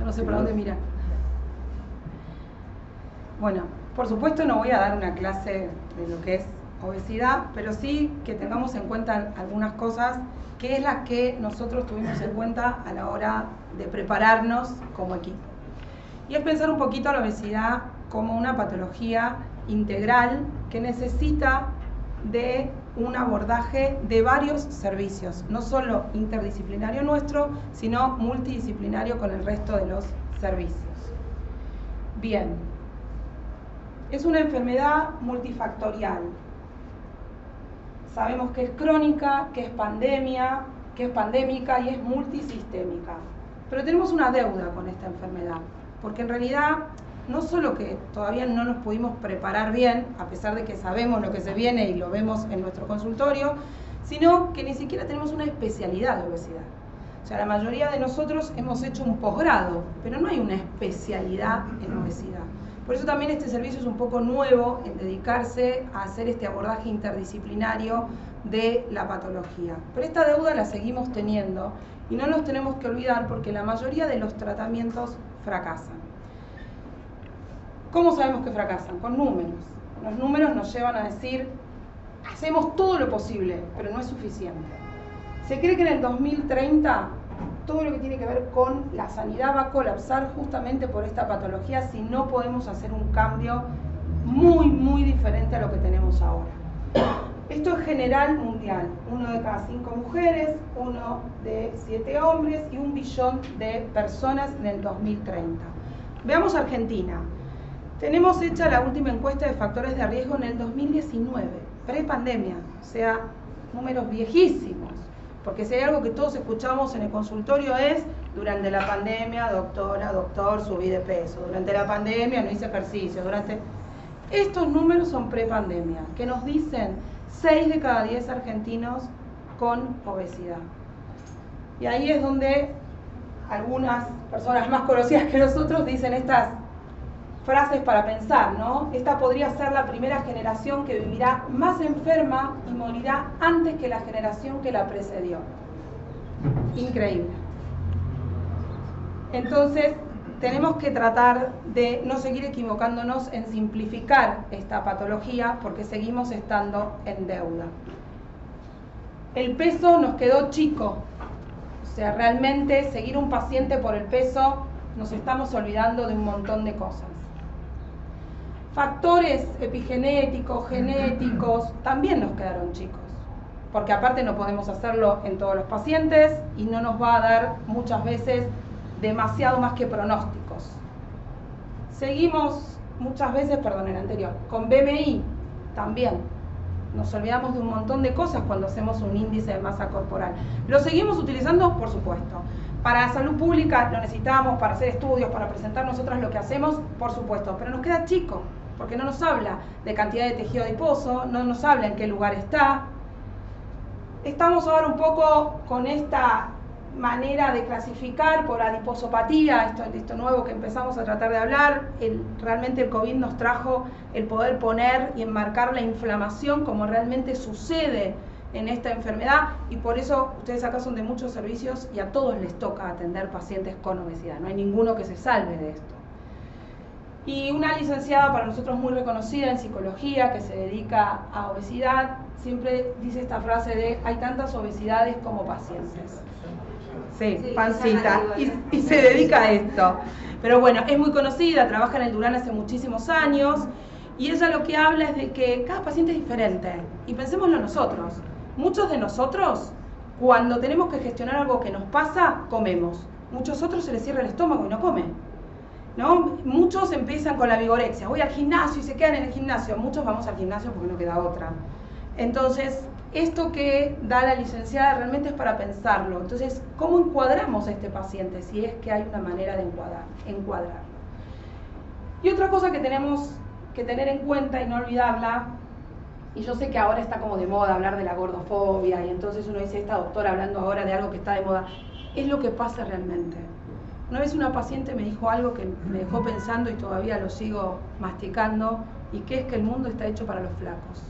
no sé para dónde mirar. Bueno, por supuesto no voy a dar una clase de lo que es obesidad, pero sí que tengamos en cuenta algunas cosas que es las que nosotros tuvimos en cuenta a la hora de prepararnos como equipo. Y es pensar un poquito a la obesidad como una patología integral que necesita de un abordaje de varios servicios, no solo interdisciplinario nuestro, sino multidisciplinario con el resto de los servicios. Bien, es una enfermedad multifactorial. Sabemos que es crónica, que es pandemia, que es pandémica y es multisistémica. Pero tenemos una deuda con esta enfermedad, porque en realidad no solo que todavía no nos pudimos preparar bien, a pesar de que sabemos lo que se viene y lo vemos en nuestro consultorio, sino que ni siquiera tenemos una especialidad de obesidad. O sea, la mayoría de nosotros hemos hecho un posgrado, pero no hay una especialidad en obesidad. Por eso también este servicio es un poco nuevo en dedicarse a hacer este abordaje interdisciplinario de la patología. Pero esta deuda la seguimos teniendo y no nos tenemos que olvidar porque la mayoría de los tratamientos fracasan. ¿Cómo sabemos que fracasan? Con números. Los números nos llevan a decir, hacemos todo lo posible, pero no es suficiente. Se cree que en el 2030 todo lo que tiene que ver con la sanidad va a colapsar justamente por esta patología si no podemos hacer un cambio muy diferente a lo que tenemos ahora. Esto es general mundial. 1 de cada 5 mujeres, 1 de 7 hombres y 1 billón de personas en el 2030. Veamos Argentina. Tenemos hecha la última encuesta de factores de riesgo en el 2019, prepandemia, o sea, números viejísimos. Porque si hay algo que todos escuchamos en el consultorio es, durante la pandemia, doctora, doctor, subí de peso. Durante la pandemia no hice ejercicio. Estos números son prepandemia, que nos dicen 6 de cada 10 argentinos con obesidad. Y ahí es donde algunas personas más conocidas que nosotros dicen estas frases para pensar, ¿no? Esta podría ser la primera generación que vivirá más enferma y morirá antes que la generación que la precedió. Increíble. Entonces, tenemos que tratar de no seguir equivocándonos en simplificar esta patología porque seguimos estando en deuda. El peso nos quedó chico. O sea, realmente seguir un paciente por el peso, nos estamos olvidando de un montón de cosas. Factores epigenéticos, genéticos, también nos quedaron chicos, porque aparte no podemos hacerlo en todos los pacientes y no nos va a dar muchas veces demasiado más que pronósticos. Seguimos muchas veces, perdón, el anterior, con BMI también. Nos olvidamos de un montón de cosas cuando hacemos un índice de masa corporal. ¿Lo seguimos utilizando? Por supuesto. Para la salud pública lo necesitamos, para hacer estudios, para presentar nosotras lo que hacemos, por supuesto, pero nos queda chico, porque no nos habla de cantidad de tejido adiposo, no nos habla en qué lugar está. Estamos ahora un poco con esta manera de clasificar por adiposopatía, esto nuevo que empezamos a tratar de hablar. Realmente el COVID nos trajo el poder poner y enmarcar la inflamación como realmente sucede en esta enfermedad, y por eso ustedes acá son de muchos servicios y a todos les toca atender pacientes con obesidad, no hay ninguno que se salve de esto. Y una licenciada para nosotros muy reconocida en psicología que se dedica a obesidad siempre dice esta frase de hay tantas obesidades como pacientes. Sí, pancita, y se dedica a esto. Pero bueno, es muy conocida, trabaja en el Durán hace muchísimos años y ella lo que habla es de que cada paciente es diferente. Y pensémoslo nosotros. Muchos de nosotros, cuando tenemos que gestionar algo que nos pasa, comemos. Muchos otros se les cierra el estómago y no comen, ¿no? Muchos empiezan con la vigorexia. Voy al gimnasio y se quedan en el gimnasio. Muchos vamos al gimnasio porque no queda otra. Entonces, esto que da la licenciada realmente es para pensarlo. Entonces, ¿cómo encuadramos a este paciente? Si es que hay una manera de encuadrarlo. Y otra cosa que tenemos que tener en cuenta y no olvidarla, y yo sé que ahora está como de moda hablar de la gordofobia, y entonces uno dice, esta doctora hablando ahora de algo que está de moda, es lo que pasa realmente. Una vez una paciente me dijo algo que me dejó pensando y todavía lo sigo masticando, y que es que el mundo está hecho para los flacos.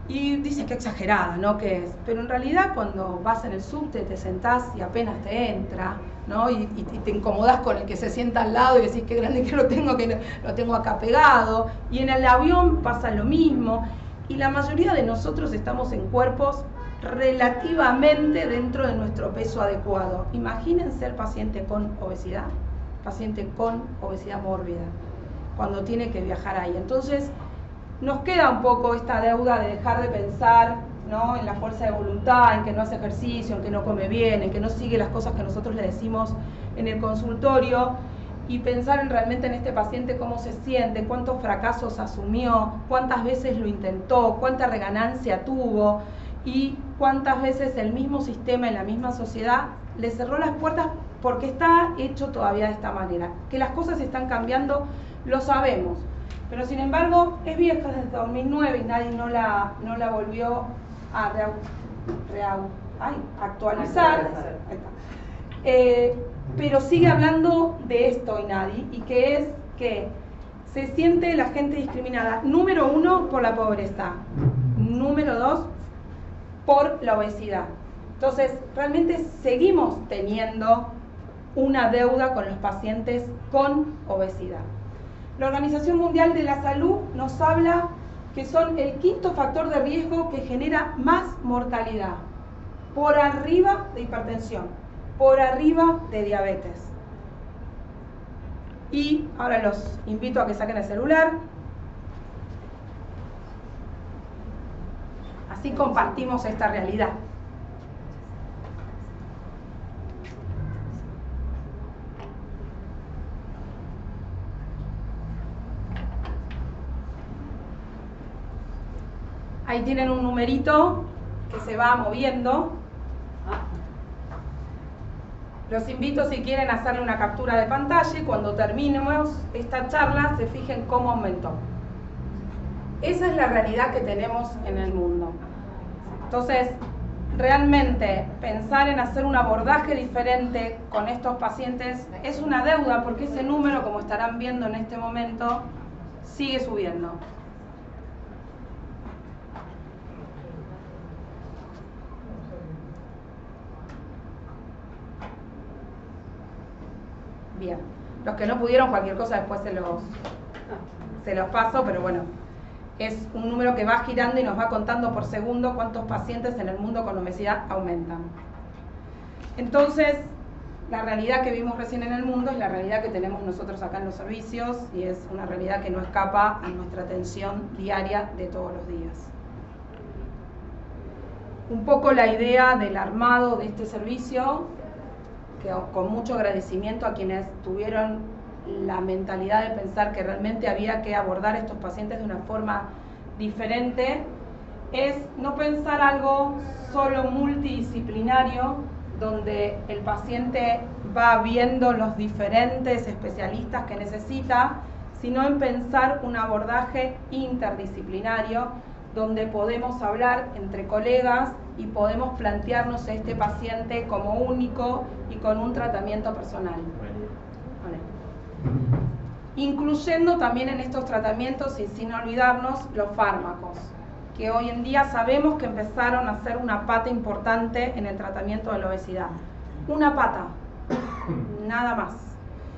Y dice que exagerada, ¿no? Que es. Pero en realidad cuando vas en el subte, te sentás y apenas te entra, ¿no? Y te incomodás con el que se sienta al lado y decís qué grande que lo tengo acá pegado. Y en el avión pasa lo mismo. Y la mayoría de nosotros estamos en cuerpos relativamente dentro de nuestro peso adecuado. Imagínense el paciente con obesidad mórbida, cuando tiene que viajar ahí. Entonces, nos queda un poco esta deuda de dejar de pensar, ¿no?, en la fuerza de voluntad, en que no hace ejercicio, en que no come bien, en que no sigue las cosas que nosotros le decimos en el consultorio, y pensar realmente en este paciente cómo se siente, cuántos fracasos asumió, cuántas veces lo intentó, cuánta reganancia tuvo y cuántas veces el mismo sistema y la misma sociedad le cerró las puertas porque está hecho todavía de esta manera. Que las cosas están cambiando, lo sabemos, pero sin embargo es vieja desde 2009 y nadie no la volvió a actualizar. Pero sigue hablando de esto Inadi, y que es que se siente la gente discriminada, número 1, por la pobreza, número 2, por la obesidad. Entonces, realmente seguimos teniendo una deuda con los pacientes con obesidad. La Organización Mundial de la Salud nos habla que son el 5º factor de riesgo que genera más mortalidad, por arriba de hipertensión, por arriba de diabetes. Y ahora los invito a que saquen el celular. Así compartimos esta realidad. Ahí tienen un numerito que se va moviendo. Los invito, si quieren, a hacerle una captura de pantalla y cuando terminemos esta charla se fijen cómo aumentó. Esa es la realidad que tenemos en el mundo. Entonces, realmente pensar en hacer un abordaje diferente con estos pacientes es una deuda, porque ese número, como estarán viendo en este momento, sigue subiendo. Bien, los que no pudieron, cualquier cosa después se los paso, pero bueno, es un número que va girando y nos va contando por segundo cuántos pacientes en el mundo con obesidad aumentan. Entonces, la realidad que vimos recién en el mundo es la realidad que tenemos nosotros acá en los servicios, y es una realidad que no escapa a nuestra atención diaria de todos los días. Un poco la idea del armado de este servicio, que con mucho agradecimiento a quienes tuvieron la mentalidad de pensar que realmente había que abordar a estos pacientes de una forma diferente, es no pensar algo solo multidisciplinario, donde el paciente va viendo los diferentes especialistas que necesita, sino en pensar un abordaje interdisciplinario, donde podemos hablar entre colegas y podemos plantearnos a este paciente como único y con un tratamiento personal. Vale. Incluyendo también en estos tratamientos, y sin olvidarnos, los fármacos, que hoy en día sabemos que empezaron a ser una pata importante en el tratamiento de la obesidad. Una pata, nada más.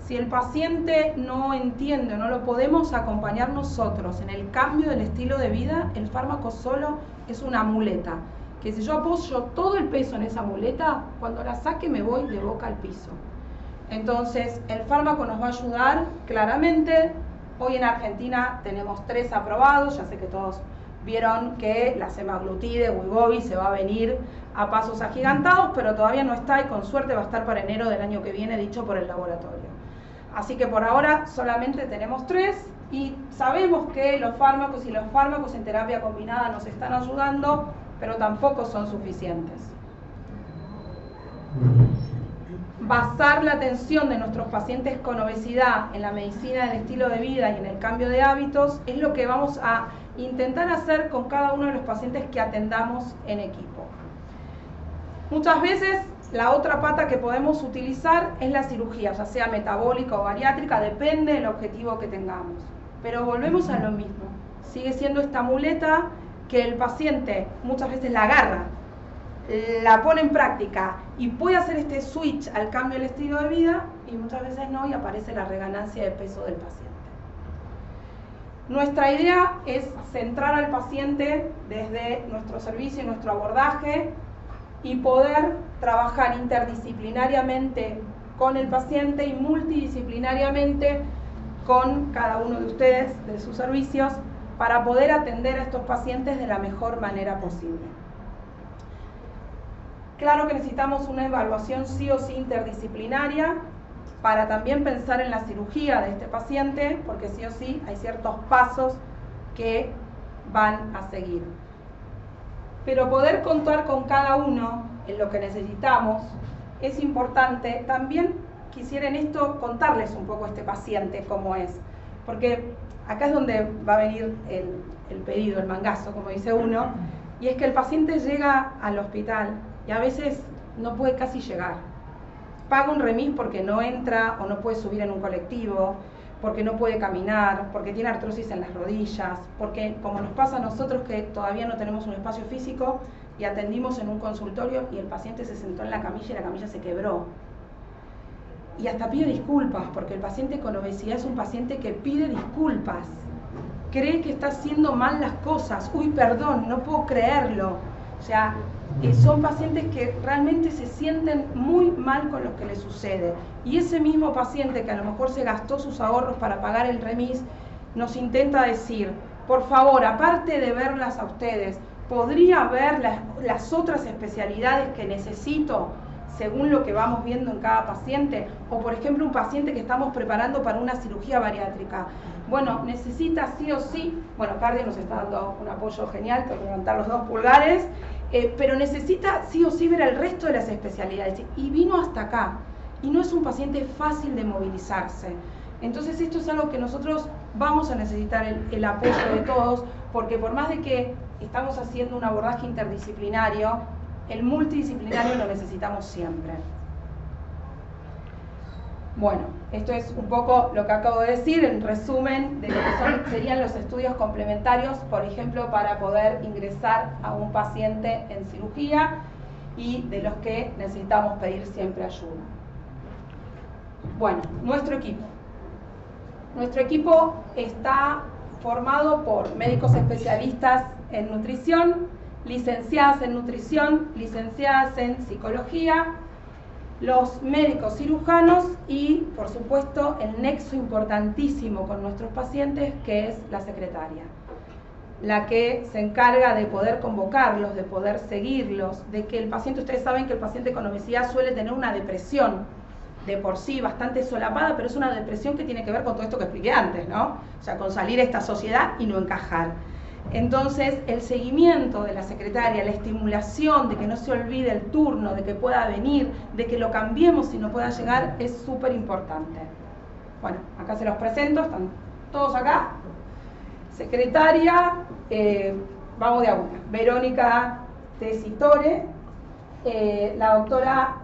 Si el paciente no entiende, no lo podemos acompañar nosotros en el cambio del estilo de vida, el fármaco solo es una muleta. Que si yo apoyo todo el peso en esa muleta, cuando la saque me voy de boca al piso. Entonces, el fármaco nos va a ayudar claramente. Hoy en Argentina tenemos 3 aprobados, ya sé que todos vieron que la semaglutide, Wegovy, se va a venir a pasos agigantados, pero todavía no está y con suerte va a estar para enero del año que viene, dicho por el laboratorio. Así que por ahora solamente tenemos 3 y sabemos que los fármacos y los fármacos en terapia combinada nos están ayudando, pero tampoco son suficientes. Basar la atención de nuestros pacientes con obesidad en la medicina del estilo de vida y en el cambio de hábitos es lo que vamos a intentar hacer con cada uno de los pacientes que atendamos en equipo. Muchas veces la otra pata que podemos utilizar es la cirugía, ya sea metabólica o bariátrica, depende del objetivo que tengamos. Pero volvemos a lo mismo, sigue siendo esta muleta que el paciente muchas veces la agarra la pone en práctica y puede hacer este switch al cambio del estilo de vida, y muchas veces no, y aparece la reganancia de peso del paciente. Nuestra idea es centrar al paciente desde nuestro servicio y nuestro abordaje y poder trabajar interdisciplinariamente con el paciente y multidisciplinariamente con cada uno de ustedes, de sus servicios, para poder atender a estos pacientes de la mejor manera posible. Claro que necesitamos una evaluación sí o sí interdisciplinaria para también pensar en la cirugía de este paciente, porque sí o sí hay ciertos pasos que van a seguir. Pero poder contar con cada uno en lo que necesitamos es importante. También quisiera en esto contarles un poco a este paciente cómo es, porque acá es donde va a venir el pedido, el mangazo, como dice uno, y es que el paciente llega al hospital y a veces no puede casi llegar. Paga un remis porque no entra o no puede subir en un colectivo, porque no puede caminar, porque tiene artrosis en las rodillas, porque como nos pasa a nosotros que todavía no tenemos un espacio físico y atendimos en un consultorio y el paciente se sentó en la camilla y la camilla se quebró. Y hasta pide disculpas, porque el paciente con obesidad es un paciente que pide disculpas. Cree que está haciendo mal las cosas. Uy, perdón, no puedo creerlo. O sea, son pacientes que realmente se sienten muy mal con lo que les sucede. Y ese mismo paciente que a lo mejor se gastó sus ahorros para pagar el remis, nos intenta decir, por favor, aparte de verlas a ustedes, ¿podría ver las otras especialidades que necesito según lo que vamos viendo en cada paciente? O por ejemplo, un paciente que estamos preparando para una cirugía bariátrica. Bueno, necesita sí o sí, bueno, cardio nos está dando un apoyo genial, tengo que levantar los 2 pulgares, pero necesita sí o sí ver el resto de las especialidades. Y vino hasta acá, y no es un paciente fácil de movilizarse. Entonces esto es algo que nosotros vamos a necesitar el apoyo de todos, porque por más de que estamos haciendo un abordaje interdisciplinario, el multidisciplinario lo necesitamos siempre. Bueno, esto es un poco lo que acabo de decir, en resumen de lo que serían los estudios complementarios, por ejemplo, para poder ingresar a un paciente en cirugía y de los que necesitamos pedir siempre ayuda. Bueno, nuestro equipo. Nuestro equipo está formado por médicos especialistas en nutrición, licenciadas en nutrición, licenciadas en psicología, los médicos cirujanos y, por supuesto, el nexo importantísimo con nuestros pacientes, que es la secretaria, la que se encarga de poder convocarlos, de poder seguirlos, de que el paciente, ustedes saben que el paciente con obesidad suele tener una depresión de por sí bastante solapada, pero es una depresión que tiene que ver con todo esto que expliqué antes, ¿no? O sea, con salir a esta sociedad y no encajar. Entonces, el seguimiento de la secretaria, la estimulación de que no se olvide el turno, de que pueda venir, de que lo cambiemos si no pueda llegar, es súper importante. Bueno, acá se los presento, están todos acá. Secretaria, vamos de a una. Verónica Tessitore, la doctora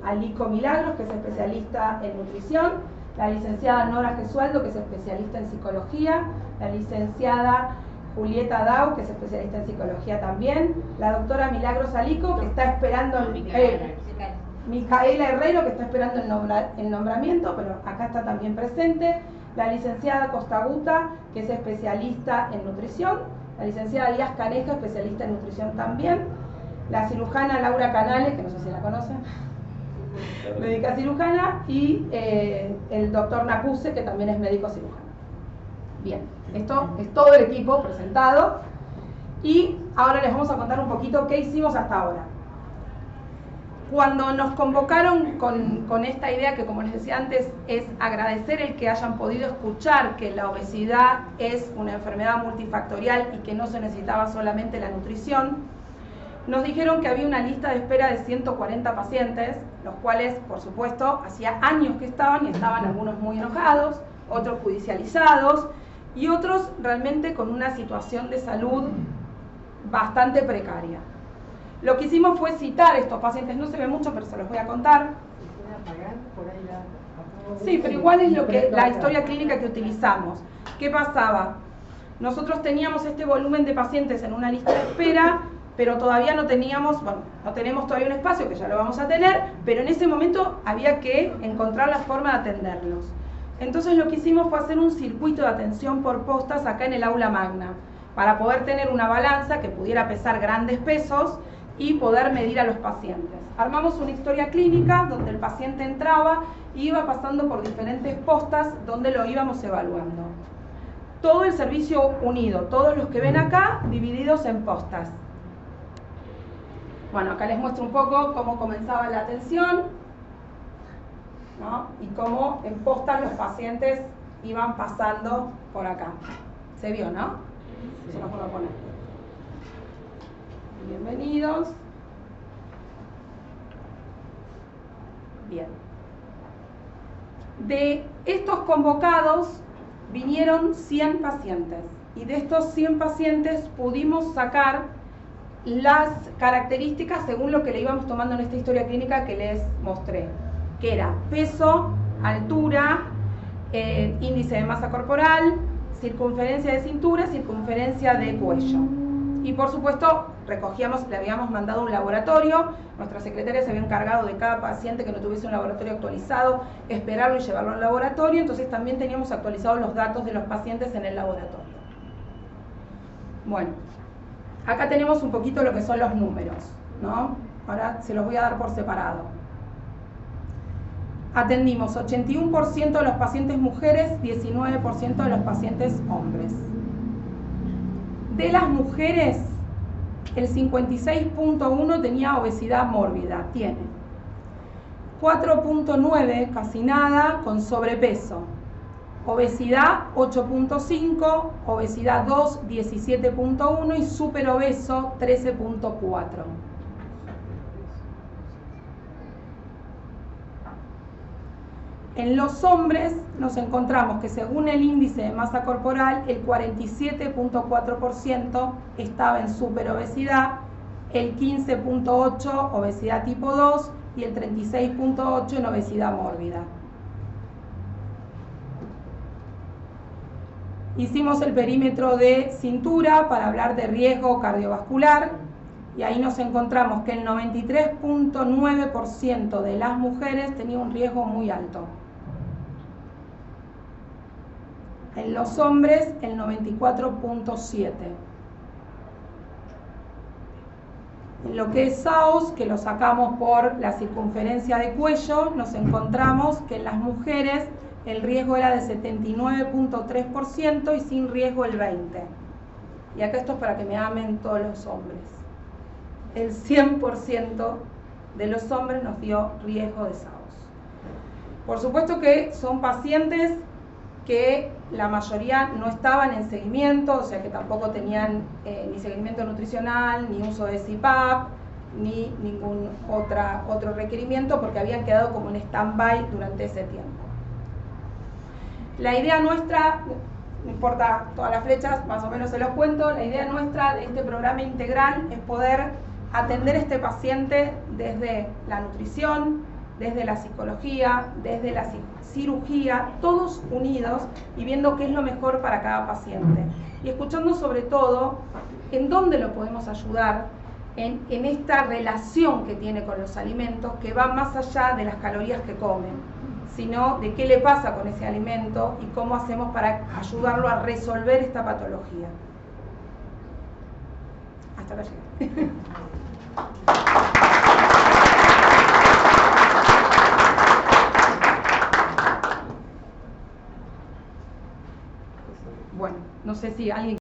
Alico Milagros, que es especialista en nutrición, la licenciada Nora Gesualdo, que es especialista en psicología, la licenciada Julieta Dau, que es especialista en psicología también, la doctora Milagros Alico, que está esperando Micaela Herrero, que está esperando el nombramiento, pero acá está también presente, la licenciada Costa Guta, que es especialista en nutrición, la licenciada Díaz Caneja, especialista en nutrición también, la cirujana Laura Canales, que no sé si la conocen, médica cirujana, y el doctor Nacuse, que también es médico cirujano. Bien, esto es todo el equipo presentado y ahora les vamos a contar un poquito qué hicimos hasta ahora. Cuando nos convocaron con esta idea que, como les decía antes, es agradecer el que hayan podido escuchar que la obesidad es una enfermedad multifactorial y que no se necesitaba solamente la nutrición, nos dijeron que había una lista de espera de 140 pacientes, los cuales, por supuesto, hacía años que estaban y estaban algunos muy enojados, otros judicializados y otros realmente con una situación de salud bastante precaria. Lo que hicimos fue citar a estos pacientes, no se ve mucho, pero se los voy a contar. Sí, pero igual es la historia clínica que utilizamos. ¿Qué pasaba? Nosotros teníamos este volumen de pacientes en una lista de espera, pero todavía no teníamos, bueno, no tenemos todavía un espacio, que ya lo vamos a tener, pero en ese momento había que encontrar la forma de atenderlos. Entonces lo que hicimos fue hacer un circuito de atención por postas acá en el aula magna, para poder tener una balanza que pudiera pesar grandes pesos y poder medir a los pacientes. Armamos una historia clínica donde el paciente entraba y iba pasando por diferentes postas donde lo íbamos evaluando. Todo el servicio unido, todos los que ven acá, divididos en postas. Bueno, acá les muestro un poco cómo comenzaba la atención, ¿no? Y cómo en postas los pacientes iban pasando por acá. ¿Se vio, no? Se los vuelvo a poner. Bienvenidos. Bien. De estos convocados vinieron 100 pacientes y de estos 100 pacientes pudimos sacar las características según lo que le íbamos tomando en esta historia clínica que les mostré, que era peso, altura, índice de masa corporal, circunferencia de cintura, circunferencia de cuello. Y por supuesto, le habíamos mandado un laboratorio, nuestra secretaria se había encargado de cada paciente que no tuviese un laboratorio actualizado, esperarlo y llevarlo al laboratorio, entonces también teníamos actualizados los datos de los pacientes en el laboratorio. Bueno, acá tenemos un poquito lo que son los números, ¿no? Ahora se los voy a dar por separado. Atendimos 81% de los pacientes mujeres, 19% de los pacientes hombres. De las mujeres, el 56.1 tenía obesidad mórbida, tiene 4.9, casi nada, con sobrepeso. Obesidad 8.5, obesidad 2 17.1 y superobeso 13.4. En los hombres nos encontramos que según el índice de masa corporal, el 47.4% estaba en superobesidad, el 15.8% obesidad tipo 2 y el 36.8% en obesidad mórbida. Hicimos el perímetro de cintura para hablar de riesgo cardiovascular y ahí nos encontramos que el 93.9% de las mujeres tenía un riesgo muy alto. En los hombres, el 94.7%. En lo que es SAOS, que lo sacamos por la circunferencia de cuello, nos encontramos que en las mujeres el riesgo era de 79.3% y sin riesgo el 20%. Y acá esto es para que me amen todos los hombres. El 100% de los hombres nos dio riesgo de SAOS. Por supuesto que son pacientes que la mayoría no estaban en seguimiento, o sea que tampoco tenían ni seguimiento nutricional, ni uso de CPAP, ni ningún otro requerimiento, porque habían quedado como en stand-by durante ese tiempo. La idea nuestra, no importa todas las flechas, más o menos se los cuento, la idea nuestra de este programa integral es poder atender a este paciente desde la nutrición, desde la psicología, desde la cirugía, todos unidos y viendo qué es lo mejor para cada paciente. Y escuchando sobre todo en dónde lo podemos ayudar en esta relación que tiene con los alimentos, que va más allá de las calorías que comen, sino de qué le pasa con ese alimento y cómo hacemos para ayudarlo a resolver esta patología. Hasta acá llegué. Bueno, no sé si alguien